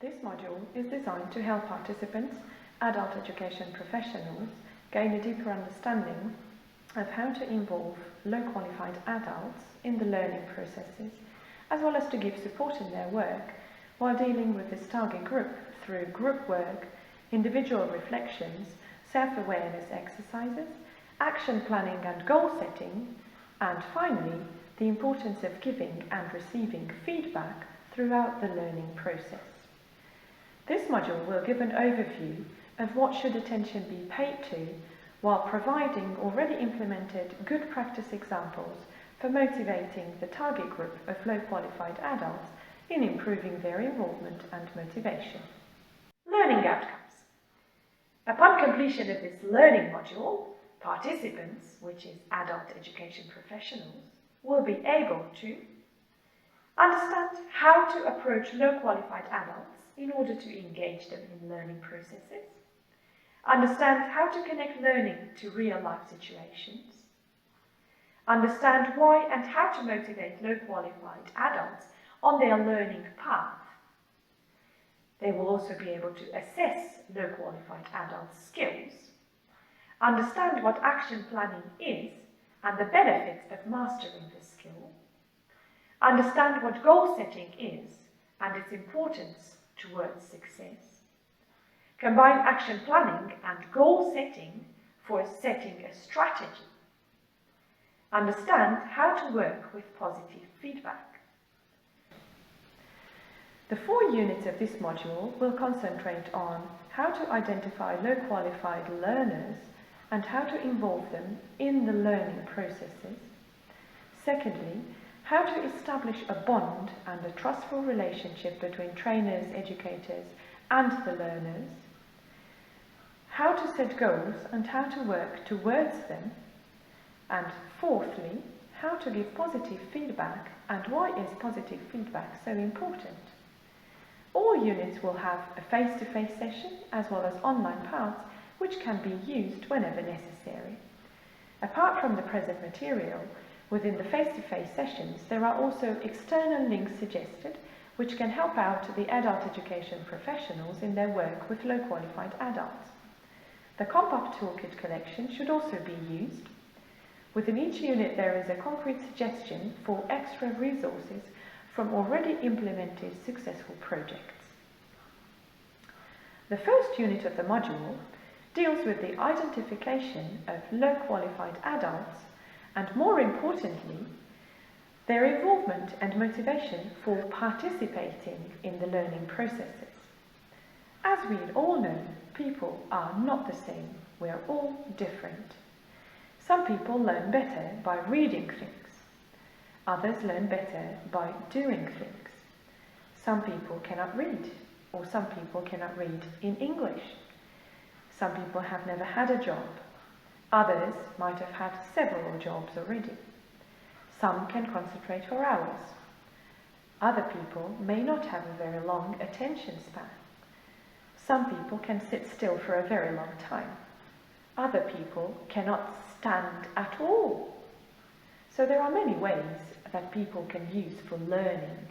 This module is designed to help participants, adult education professionals, gain a deeper understanding of how to involve low-qualified adults in the learning processes, as well as to give support in their work while dealing with this target group through group work, individual reflections, self-awareness exercises, action planning and goal setting, and finally, the importance of giving and receiving feedback throughout the learning process. This module will give an overview of what should attention be paid to while providing already implemented good practice examples for motivating the target group of low-qualified adults in improving their involvement and motivation. Learning outcomes. Upon completion of this learning module, participants, which is adult education professionals, will be able to understand how to approach low-qualified adults in order to engage them in learning processes, understand how to connect learning to real-life situations, understand why and how to motivate low-qualified adults on their learning path. They will also be able to assess low-qualified adults' skills, understand what action planning is and the benefits of mastering this skill, understand what goal setting is and its importance towards success, combine action planning and goal setting for setting a strategy, understand how to work with positive feedback. The 4 units of this module will concentrate on how to identify low-qualified learners and how to involve them in the learning processes. Secondly, how to establish a bond and a trustful relationship between trainers, educators, and the learners. How to set goals and how to work towards them. And fourthly, how to give positive feedback and why is positive feedback so important. All units will have a face-to-face session as well as online parts which can be used whenever necessary. Apart from the present material, within the face-to-face sessions, there are also external links suggested which can help out the adult education professionals in their work with low-qualified adults. The Comp-Up Toolkit collection should also be used. Within each unit there is a concrete suggestion for extra resources from already implemented successful projects. The first unit of the module deals with the identification of low-qualified adults and, more importantly, their involvement and motivation for participating in the learning processes. As we all know, people are not the same. We are all different. Some people learn better by reading things. Others learn better by doing things. Some people cannot read, or some people cannot read in English. Some people have never had a job. Others might have had several jobs already. Some can concentrate for hours. Other people may not have a very long attention span. Some people can sit still for a very long time. Other people cannot stand at all. So there are many ways that people can use for learning,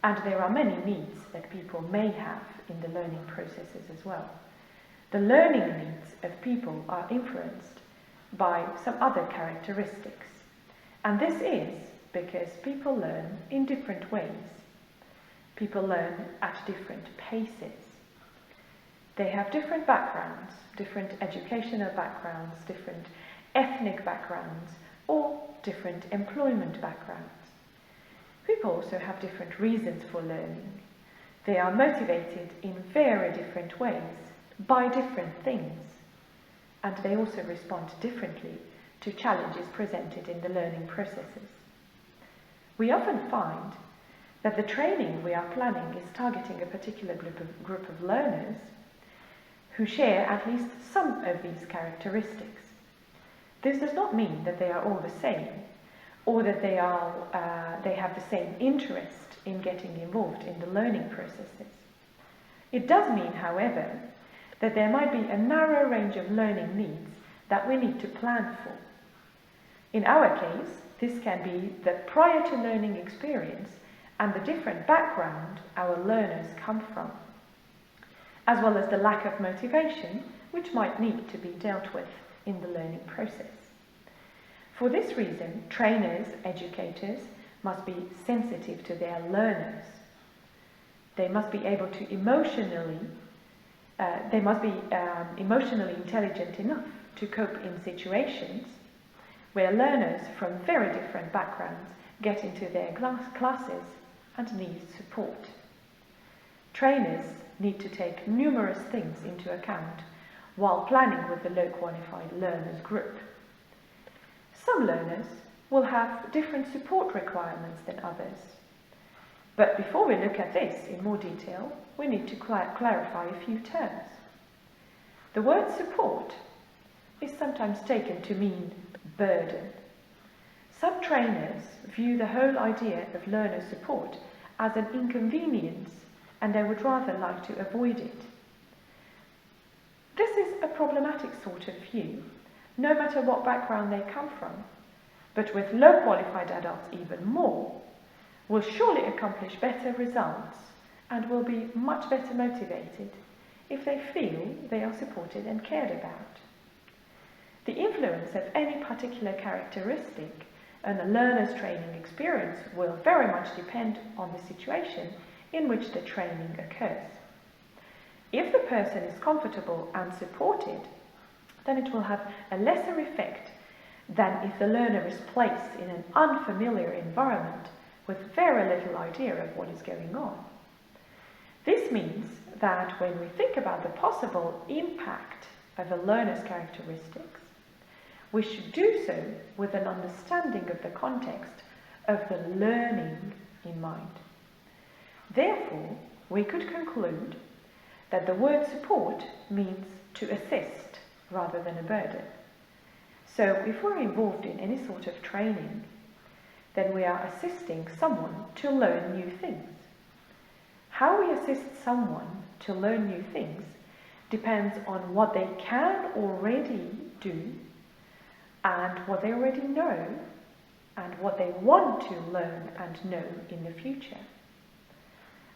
and there are many needs that people may have in the learning processes as well. The learning needs of people are influenced by some other characteristics, and this is because people learn in different ways. People learn at different paces. They have different backgrounds, different educational backgrounds, different ethnic backgrounds, or different employment backgrounds. People also have different reasons for learning. They are motivated in very different ways by different things, and they also respond differently to challenges presented in the learning processes. We often find that the training we are planning is targeting a particular group of learners who share at least some of these characteristics. This does not mean that they are all the same, or that they have the same interest in getting involved in the learning processes. It does mean, however, that there might be a narrow range of learning needs that we need to plan for. In our case, this can be the prior to learning experience and the different background our learners come from, as well as the lack of motivation which might need to be dealt with in the learning process. For this reason, trainers, educators must be sensitive to their learners. They must be able to emotionally intelligent enough to cope in situations where learners from very different backgrounds get into their classes and need support. Trainers need to take numerous things into account while planning with the low qualified learners group. Some learners will have different support requirements than others. But before we look at this in more detail, we need to clarify a few terms. The word support is sometimes taken to mean burden. Some trainers view the whole idea of learner support as an inconvenience, and they would rather like to avoid it. This is a problematic sort of view, no matter what background they come from, but with low qualified adults even more, will surely accomplish better results and will be much better motivated if they feel they are supported and cared about. The influence of any particular characteristic on a learner's training experience will very much depend on the situation in which the training occurs. If the person is comfortable and supported, then it will have a lesser effect than if the learner is placed in an unfamiliar environment with very little idea of what is going on. This means that when we think about the possible impact of a learner's characteristics, we should do so with an understanding of the context of the learning in mind. Therefore, we could conclude that the word support means to assist rather than a burden. So if we're involved in any sort of training, then we are assisting someone to learn new things. How we assist someone to learn new things depends on what they can already do and what they already know and what they want to learn and know in the future.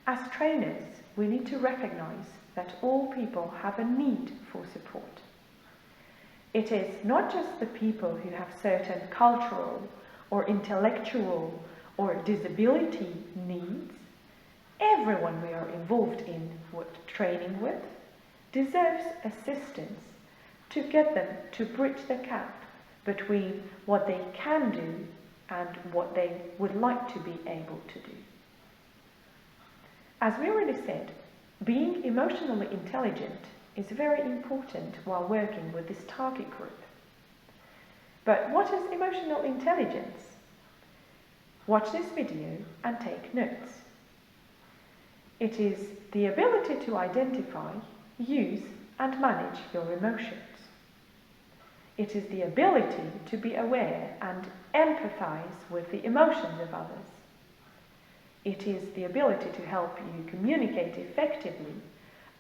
As trainers, we need to recognize that all people have a need for support. It is not just the people who have certain cultural or intellectual or disability needs. Everyone we are involved in training with deserves assistance to get them to bridge the gap between what they can do and what they would like to be able to do. As we already said, being emotionally intelligent is very important while working with this target group. But what is emotional intelligence? Watch this video and take notes. It is the ability to identify, use, and manage your emotions. It is the ability to be aware and empathize with the emotions of others. It is the ability to help you communicate effectively,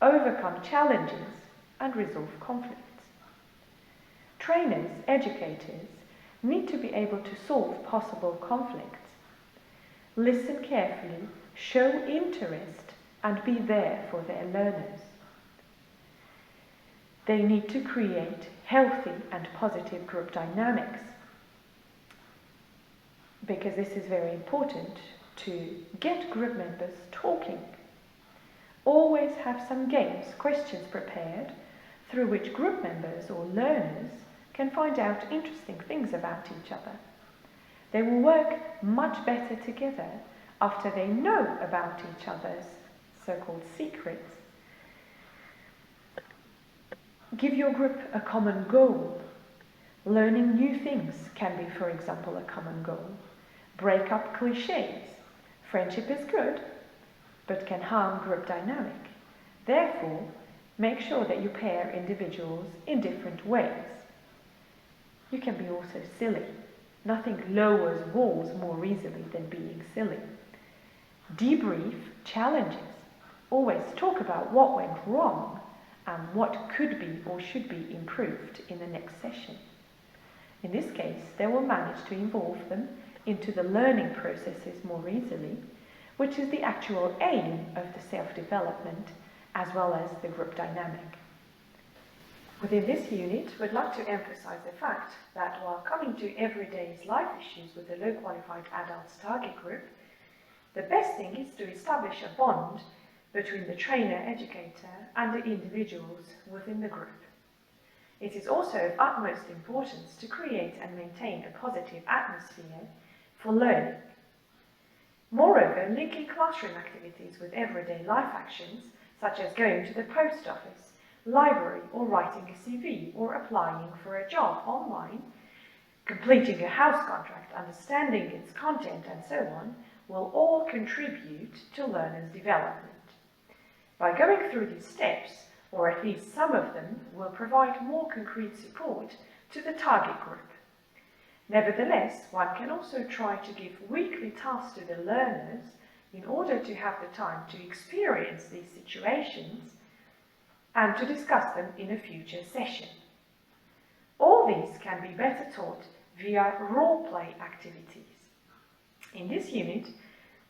overcome challenges, and resolve conflicts. Trainers, educators, need to be able to solve possible conflicts, listen carefully, show interest, and be there for their learners. They need to create healthy and positive group dynamics, because this is very important to get group members talking. Always have some games, questions prepared through which group members or learners can find out interesting things about each other. They will work much better together after they know about each other's so-called secrets. Give your group a common goal. Learning new things can be, for example, a common goal. Break up cliches. Friendship is good, but can harm group dynamic. Therefore, make sure that you pair individuals in different ways. You can be also silly. Nothing lowers walls more easily than being silly. Debrief challenges. Always talk about what went wrong and what could be or should be improved in the next session. In this case, they will manage to involve them into the learning processes more easily, which is the actual aim of the self-development as well as the group dynamic. Within this unit, we'd like to emphasize the fact that while coming to everyday life issues with the low qualified adults target group, the best thing is to establish a bond between the trainer-educator and the individuals within the group. It is also of utmost importance to create and maintain a positive atmosphere for learning. Moreover, linking classroom activities with everyday life actions, such as going to the post office, library, or writing a CV, or applying for a job online, completing a house contract, understanding its content, and so on, will all contribute to learners' development. By going through these steps, or at least some of them, will provide more concrete support to the target group. Nevertheless, one can also try to give weekly tasks to the learners in order to have the time to experience these situations and to discuss them in a future session. All these can be better taught via role-play activities. In this unit,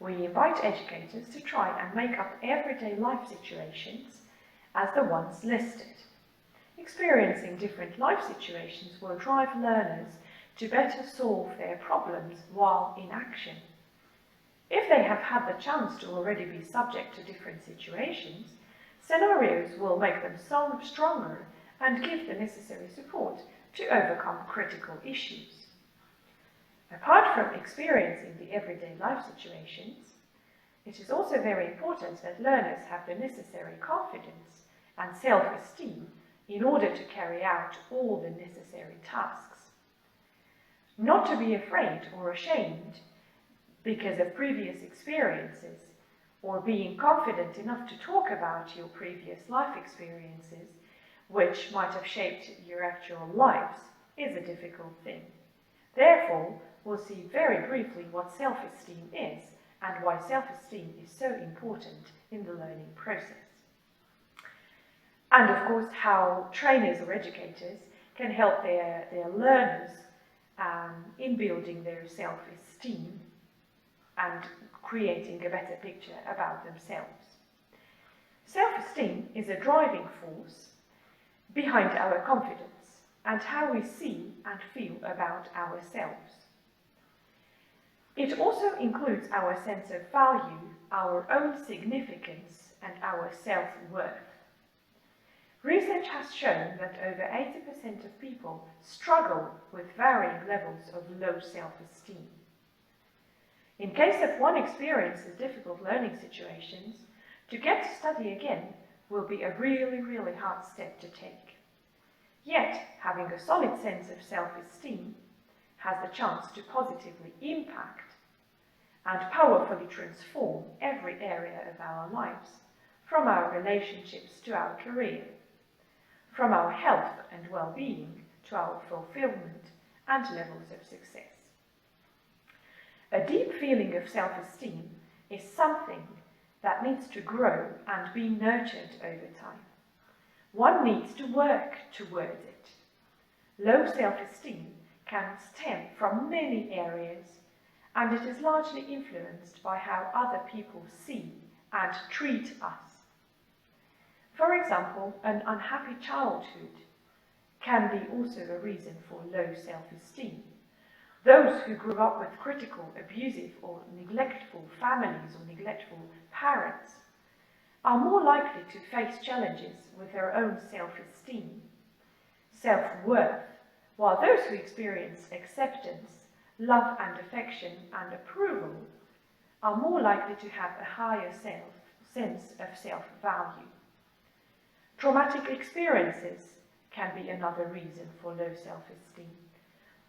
we invite educators to try and make up everyday life situations as the ones listed. Experiencing different life situations will drive learners to better solve their problems while in action. If they have had the chance to already be subject to different situations, scenarios will make them stronger and give the necessary support to overcome critical issues. Apart from experiencing the everyday life situations, it is also very important that learners have the necessary confidence and self-esteem in order to carry out all the necessary tasks. Not to be afraid or ashamed because of previous experiences, or being confident enough to talk about your previous life experiences, which might have shaped your actual lives, is a difficult thing. Therefore, we'll see very briefly what self-esteem is and why self-esteem is so important in the learning process. And of course, how trainers or educators can help their learners in building their self-esteem and creating a better picture about themselves. Self-esteem is a driving force behind our confidence and how we see and feel about ourselves. It also includes our sense of value, our own significance, and our self-worth. Research has shown that over 80% of people struggle with varying levels of low self-esteem. In case of one experiences difficult learning situations, to get to study again will be a really hard step to take. Yet, having a solid sense of self-esteem has the chance to positively impact and powerfully transform every area of our lives, from our relationships to our career, from our health and well-being to our fulfillment and levels of success. A deep feeling of self-esteem is something that needs to grow and be nurtured over time. One needs to work towards it. Low self-esteem can stem from many areas, and it is largely influenced by how other people see and treat us. For example, an unhappy childhood can be also a reason for low self-esteem. Those who grew up with critical, abusive, or neglectful families or neglectful parents are more likely to face challenges with their own self-esteem, self-worth, while those who experience acceptance, love and affection and approval are more likely to have a higher sense of self-value. Traumatic experiences can be another reason for low self-esteem.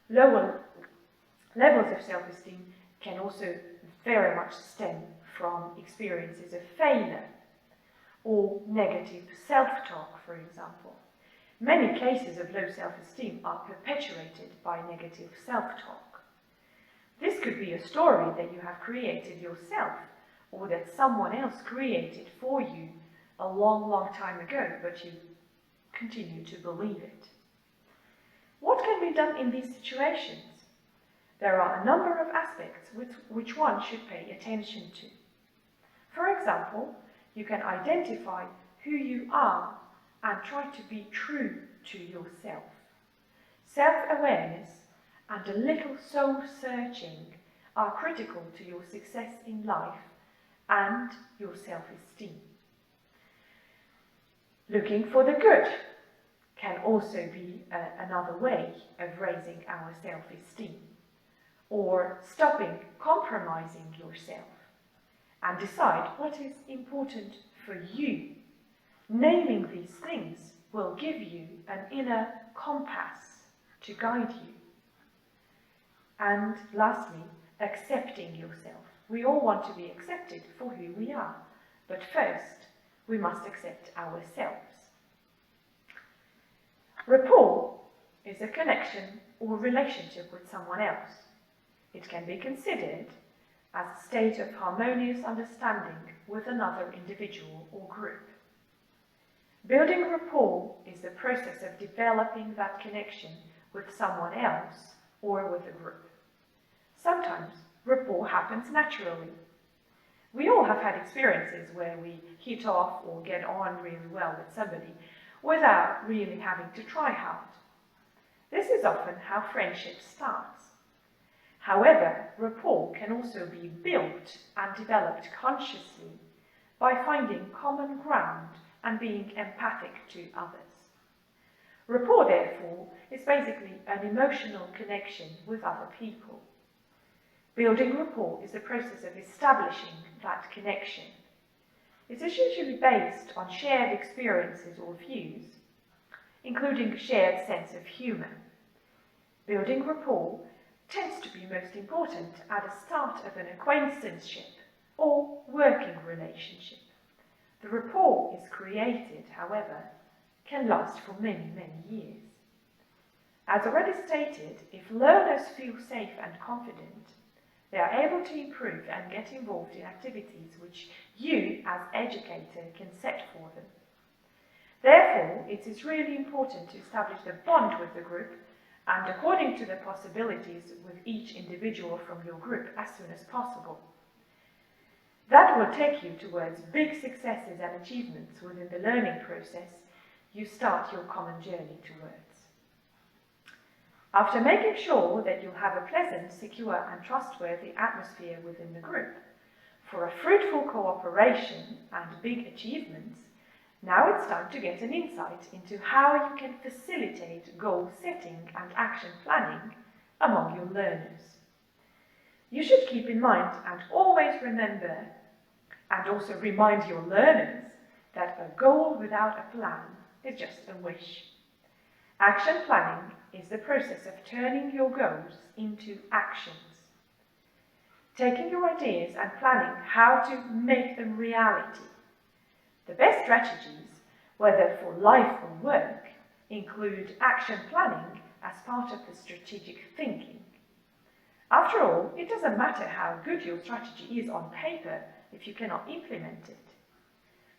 Lower levels of self-esteem can also very much stem from experiences of failure or negative self-talk, for example. Many cases of low self-esteem are perpetuated by negative self-talk. This could be a story that you have created yourself, or that someone else created for you a long time ago, but you continue to believe it. What can be done in these situations? There are a number of aspects which one should pay attention to. For example, you can identify who you are and try to be true to yourself. Self-awareness and a little soul-searching are critical to your success in life and your self-esteem. Looking for the good can also be another way of raising our self-esteem, or stopping compromising yourself and decide what is important for you. Naming these things will give you an inner compass to guide you. And lastly, accepting yourself. We all want to be accepted for who we are, but first we must accept ourselves. Rapport is a connection or relationship with someone else. It can be considered as a state of harmonious understanding with another individual or group. Building rapport is the process of developing that connection with someone else or with a group. Sometimes rapport happens naturally. We all have had experiences where we hit off or get on really well with somebody without really having to try hard. This is often how friendship starts. However, rapport can also be built and developed consciously by finding common ground and being empathic to others. Rapport, therefore, is basically an emotional connection with other people. Building rapport is the process of establishing that connection. It is usually based on shared experiences or views, including a shared sense of humour. Building rapport tends to be most important at the start of an acquaintanceship or working relationship. The rapport is created, however, can last for many, many years. As already stated, if learners feel safe and confident, they are able to improve and get involved in activities which you, as educator, can set for them. Therefore, it is really important to establish the bond with the group and, according to the possibilities, with each individual from your group as soon as possible. That will take you towards big successes and achievements within the learning process you start your common journey towards. After making sure that you'll have a pleasant, secure and trustworthy atmosphere within the group for a fruitful cooperation and big achievements, now it's time to get an insight into how you can facilitate goal setting and action planning among your learners. You should keep in mind and always remember, and also remind your learners, that a goal without a plan is just a wish. Action planning is the process of turning your goals into actions. Taking your ideas and planning how to make them reality. The best strategies, whether for life or work, include action planning as part of the strategic thinking. After all, it doesn't matter how good your strategy is on paper if you cannot implement it.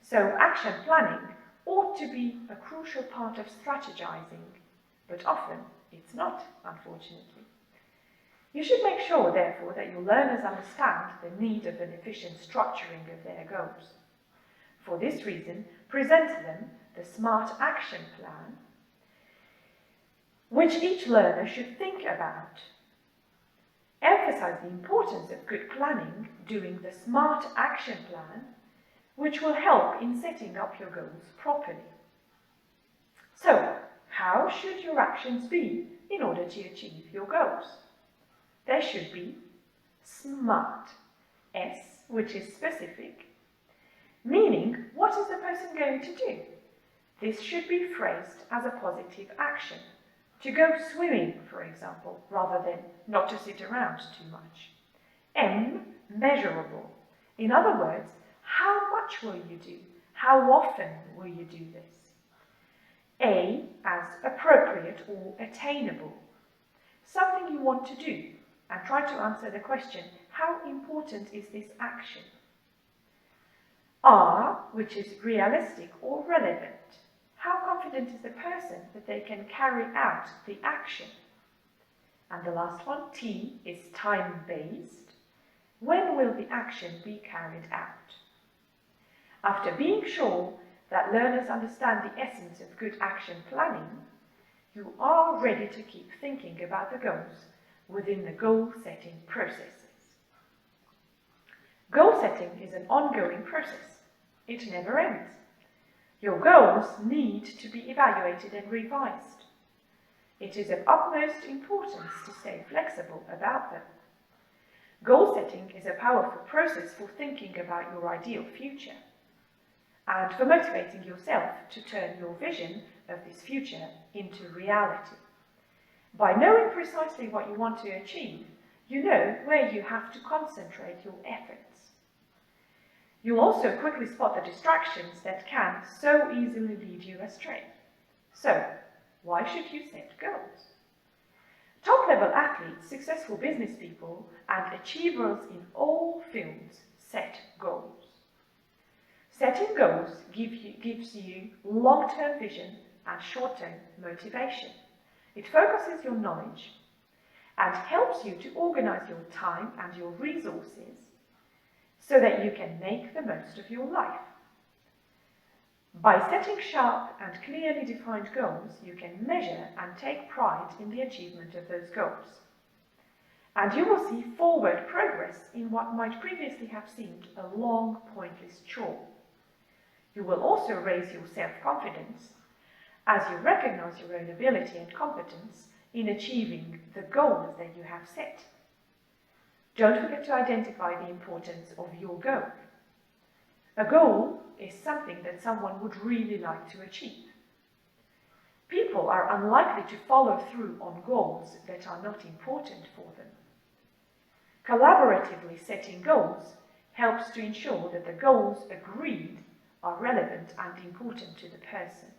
So action planning ought to be a crucial part of strategizing, but often it's not, unfortunately. You should make sure, therefore, that your learners understand the need of an efficient structuring of their goals. For this reason, present them the SMART action plan, which each learner should think about. Emphasize the importance of good planning, doing the SMART action plan, which will help in setting up your goals properly. So, how should your actions be in order to achieve your goals? They should be SMART. S, which is specific, meaning what is the person going to do? This should be phrased as a positive action. To go swimming, for example, rather than not to sit around too much. M, measurable. In other words, how much will you do? How often will you do this? A, as appropriate or attainable. Something you want to do, and try to answer the question, how important is this action? R, which is realistic or relevant. How confident is the person that they can carry out the action? And the last one, T, is time-based. When will the action be carried out? After being sure that learners understand the essence of good action planning, you are ready to keep thinking about the goals within the goal-setting processes. Goal setting is an ongoing process. It never ends. Your goals need to be evaluated and revised. It is of utmost importance to stay flexible about them. Goal setting is a powerful process for thinking about your ideal future and for motivating yourself to turn your vision of this future into reality. By knowing precisely what you want to achieve, you know where you have to concentrate your efforts. You'll also quickly spot the distractions that can so easily lead you astray. So, why should you set goals? Top-level athletes, successful business people, and achievers in all fields set goals. Setting goals gives you long-term vision and short-term motivation. It focuses your knowledge and helps you to organize your time and your resources so that you can make the most of your life. By setting sharp and clearly defined goals, you can measure and take pride in the achievement of those goals. And you will see forward progress in what might previously have seemed a long, pointless chore. You will also raise your self-confidence as you recognize your own ability and competence in achieving the goals that you have set. Don't forget to identify the importance of your goal. A goal is something that someone would really like to achieve. People are unlikely to follow through on goals that are not important for them. Collaboratively setting goals helps to ensure that the goals agreed are relevant and important to the person.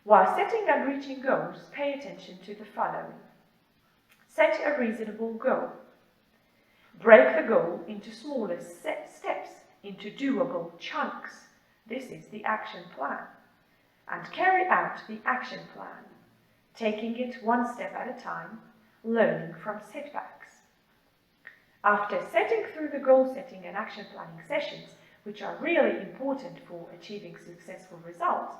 While setting and reaching goals, pay attention to the following. Set a reasonable goal. Break the goal into smaller steps, into doable chunks. This is the action plan. And carry out the action plan, taking it one step at a time, learning from setbacks. After setting through the goal setting and action planning sessions, which are really important for achieving successful results,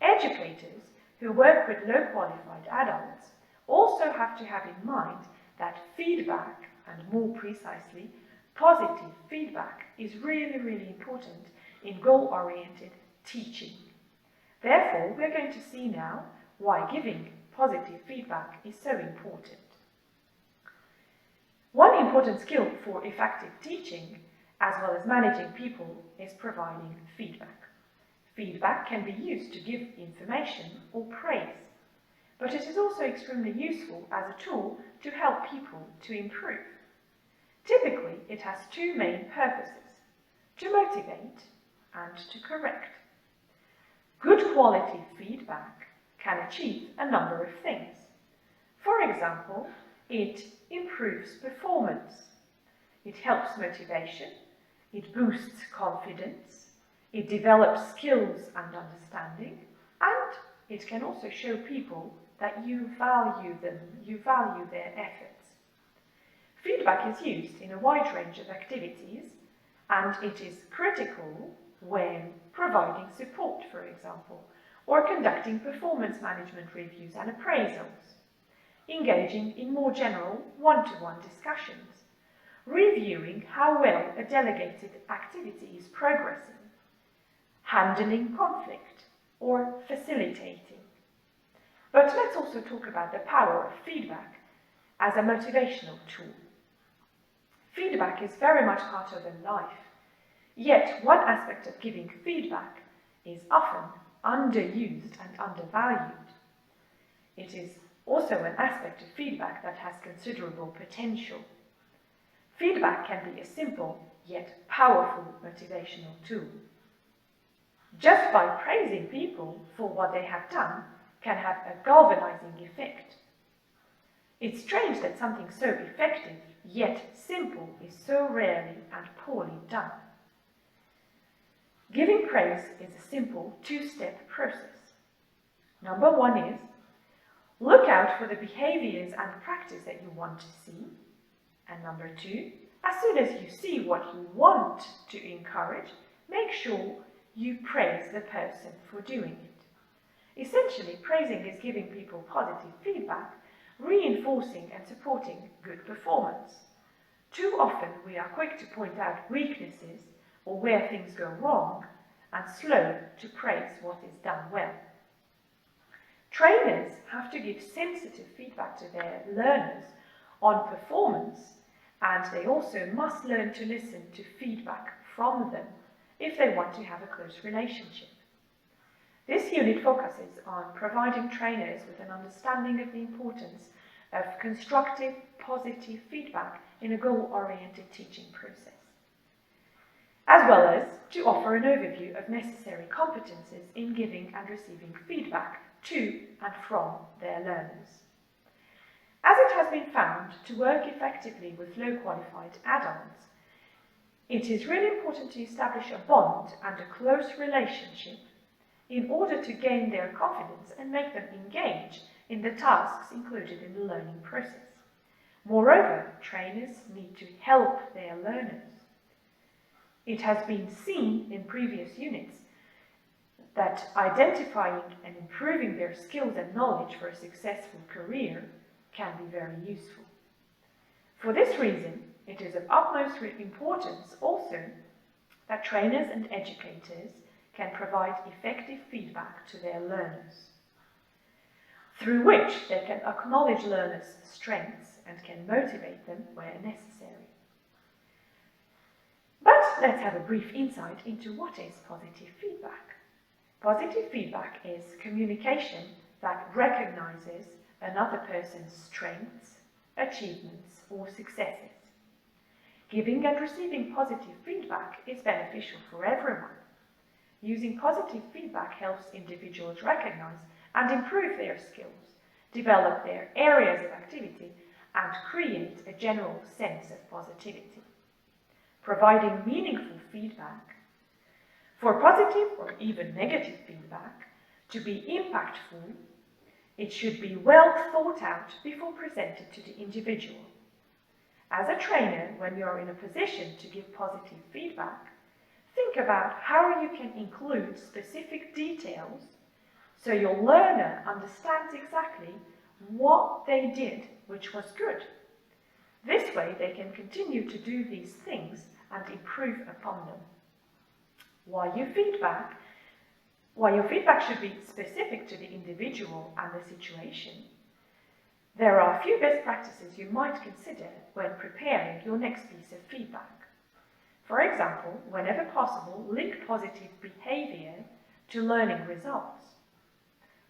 educators who work with low-qualified adults also have to have in mind that feedback, and more precisely, positive feedback, is really, really important in goal-oriented teaching. Therefore, we're going to see now why giving positive feedback is so important. One important skill for effective teaching, as well as managing people, is providing feedback. Feedback can be used to give information or praise, but it is also extremely useful as a tool to help people to improve. Typically, it has two main purposes: to motivate and to correct. Good quality feedback can achieve a number of things. For example, it improves performance, it helps motivation, it boosts confidence, it develops skills and understanding, and it can also show people that you value them, you value their efforts. Feedback is used in a wide range of activities, and it is critical when providing support, for example, or conducting performance management reviews and appraisals, engaging in more general one-to-one discussions, reviewing how well a delegated activity is progressing, handling conflict, or facilitating. But let's also talk about the power of feedback as a motivational tool. Feedback is very much harder than life, yet one aspect of giving feedback is often underused and undervalued. It is also an aspect of feedback that has considerable potential. Feedback can be a simple yet powerful motivational tool. Just by praising people for what they have done can have a galvanizing effect. It's strange that something so effective yet simple is so rarely and poorly done. Giving praise is a simple two-step process. Number one is, look out for the behaviors and practice that you want to see. And number two, as soon as you see what you want to encourage, make sure you praise the person for doing it. Essentially, praising is giving people positive feedback, reinforcing and supporting good performance. Too often we are quick to point out weaknesses or where things go wrong, and slow to praise what is done well. Trainers have to give sensitive feedback to their learners on performance, and they also must learn to listen to feedback from them if they want to have a close relationship. This unit focuses on providing trainers with an understanding of the importance of constructive, positive feedback in a goal-oriented teaching process, as well as to offer an overview of necessary competences in giving and receiving feedback to and from their learners. As it has been found to work effectively with low-qualified adults, it is really important to establish a bond and a close relationship in order to gain their confidence and make them engage in the tasks included in the learning process. Moreover, trainers need to help their learners. It has been seen in previous units that identifying and improving their skills and knowledge for a successful career can be very useful. For this reason, it is of utmost importance also that trainers and educators can provide effective feedback to their learners, through which they can acknowledge learners' strengths and can motivate them where necessary. But let's have a brief insight into what is positive feedback. Positive feedback is communication that recognizes another person's strengths, achievements, or successes. Giving and receiving positive feedback is beneficial for everyone. Using positive feedback helps individuals recognize and improve their skills, develop their areas of activity, and create a general sense of positivity. Providing meaningful feedback. For positive or even negative feedback to be impactful, it should be well thought out before presented to the individual. As a trainer, when you are in a position to give positive feedback, think about how you can include specific details so your learner understands exactly what they did which was good. This way they can continue to do these things and improve upon them. While your feedback should be specific to the individual and the situation, there are a few best practices you might consider when preparing your next piece of feedback. For example, whenever possible, link positive behavior to learning results,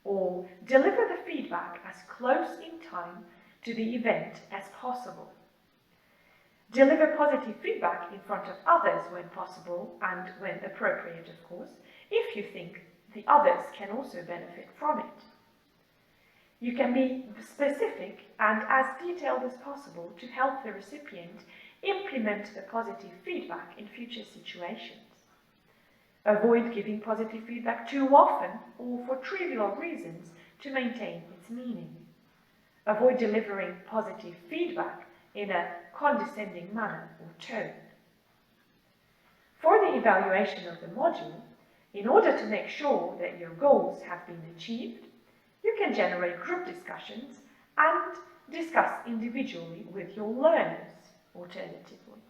or deliver the feedback as close in time to the event as possible. Deliver positive feedback in front of others when possible and when appropriate, of course, if you think the others can also benefit from it. You can be specific and as detailed as possible to help the recipient implement the positive feedback in future situations. Avoid giving positive feedback too often or for trivial reasons to maintain its meaning. Avoid delivering positive feedback in a condescending manner or tone. For the evaluation of the module, in order to make sure that your goals have been achieved, you can generate group discussions and discuss individually with your learners, alternatively.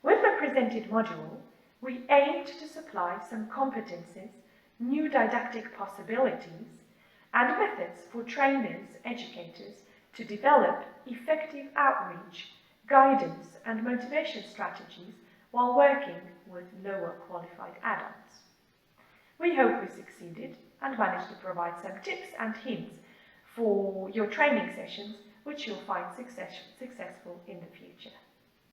With the presented module, we aimed to supply some competences, new didactic possibilities, and methods for trainers, educators, to develop effective outreach, guidance, and motivation strategies while working with lower qualified adults. We hope we succeeded and managed to provide some tips and hints for your training sessions, which you'll find successful in the future.